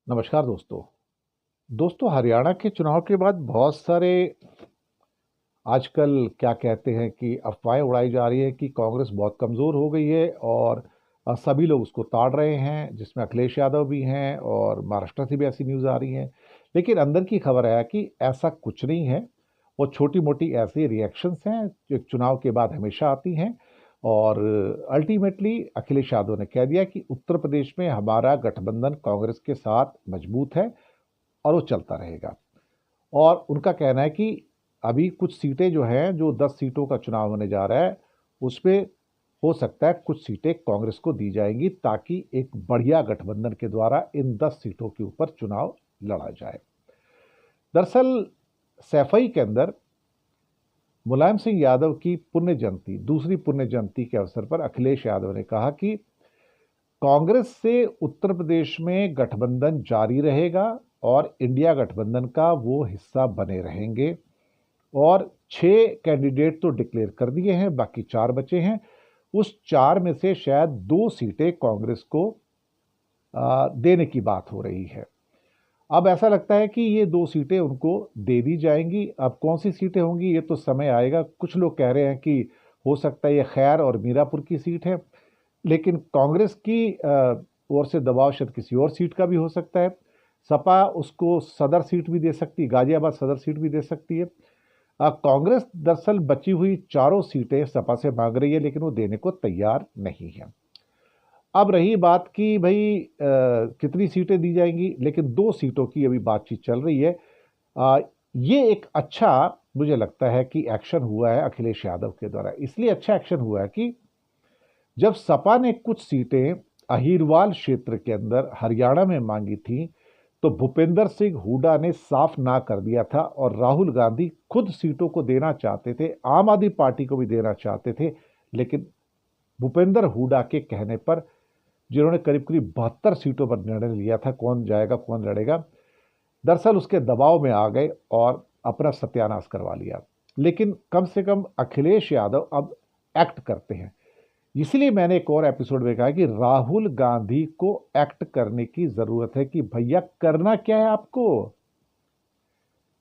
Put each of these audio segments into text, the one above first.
नमस्कार दोस्तों। हरियाणा के चुनाव के बाद बहुत सारे आजकल क्या कहते हैं कि अफवाहें उड़ाई जा रही है कि कांग्रेस बहुत कमज़ोर हो गई है और सभी लोग उसको ताड़ रहे हैं, जिसमें अखिलेश यादव भी हैं और महाराष्ट्र से भी ऐसी न्यूज़ आ रही है। लेकिन अंदर की खबर है कि ऐसा कुछ नहीं है। वो छोटी-मोटी ऐसी रिएक्शंस हैं जो चुनाव के बाद हमेशा आती हैं और अल्टीमेटली अखिलेश यादव ने कह दिया कि उत्तर प्रदेश में हमारा गठबंधन कांग्रेस के साथ मजबूत है और वो चलता रहेगा। और उनका कहना है कि अभी कुछ सीटें जो हैं, जो 10 सीटों का चुनाव होने जा रहा है, उसमें हो सकता है कुछ सीटें कांग्रेस को दी जाएंगी ताकि एक बढ़िया गठबंधन के द्वारा इन 10 सीटों के ऊपर चुनाव लड़ा जाए। दरअसल सैफई के अंदर मुलायम सिंह यादव की पुण्य जयंती, दूसरी पुण्य जयंती के अवसर पर अखिलेश यादव ने कहा कि कांग्रेस से उत्तर प्रदेश में गठबंधन जारी रहेगा और इंडिया गठबंधन का वो हिस्सा बने रहेंगे और 6 कैंडिडेट तो डिक्लेयर कर दिए हैं, बाकी 4 बचे हैं। उस 4 में से शायद 2 सीटें कांग्रेस को देने की बात हो रही है। अब ऐसा लगता है कि ये 2 सीटें उनको दे दी जाएंगी। अब कौन सी सीटें होंगी ये तो समय आएगा। कुछ लोग कह रहे हैं कि हो सकता है ये खैर और मीरापुर की सीट है, लेकिन कांग्रेस की ओर से दबाव शायद किसी और सीट का भी हो सकता है। सपा उसको सदर सीट भी दे सकती है, गाजियाबाद सदर सीट भी दे सकती है। कांग्रेस दरअसल बची हुई चारों सीटें सपा से मांग रही है, लेकिन वो देने को तैयार नहीं है। अब रही बात कि भाई कितनी सीटें दी जाएंगी, लेकिन 2 सीटों की अभी बातचीत चल रही है। आ, ये एक अच्छा मुझे लगता है कि एक्शन हुआ है अखिलेश यादव के द्वारा। इसलिए अच्छा एक्शन हुआ है कि जब सपा ने कुछ सीटें अहीरवाल क्षेत्र के अंदर हरियाणा में मांगी थी, तो भूपेंद्र सिंह हुड्डा ने साफ ना कर दिया था और राहुल गांधी खुद सीटों को देना चाहते थे, आम आदमी पार्टी को भी देना चाहते थे, लेकिन भूपेंद्र हुड्डा के कहने पर, जिन्होंने करीब करीब 72 सीटों पर निर्णय लिया था कौन जाएगा कौन लड़ेगा, दरअसल उसके दबाव में आ गए और अपना सत्यानाश करवा लिया। लेकिन कम से कम अखिलेश यादव अब एक्ट करते हैं। इसलिए मैंने एक और एपिसोड में कहा कि राहुल गांधी को एक्ट करने की जरूरत है कि भैया करना क्या है आपको।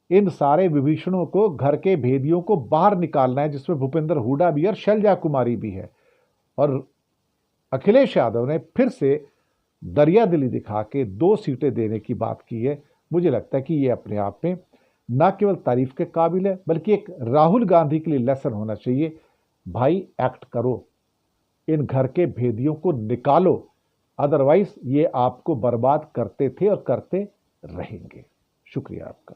इन सारे विभीषणों को, घर के भेदियों को बाहर निकालना है, जिसमें भूपेंद्र हुड्डा भी और शैलजा कुमारी भी है। और अखिलेश यादव ने फिर से दरियादिली दिखा के 2 सीटें देने की बात की है। मुझे लगता है कि ये अपने आप में न केवल तारीफ के काबिल है, बल्कि एक राहुल गांधी के लिए लेसन होना चाहिए। भाई एक्ट करो, इन घर के भेदियों को निकालो, अदरवाइज ये आपको बर्बाद करते थे और करते रहेंगे। शुक्रिया आपका।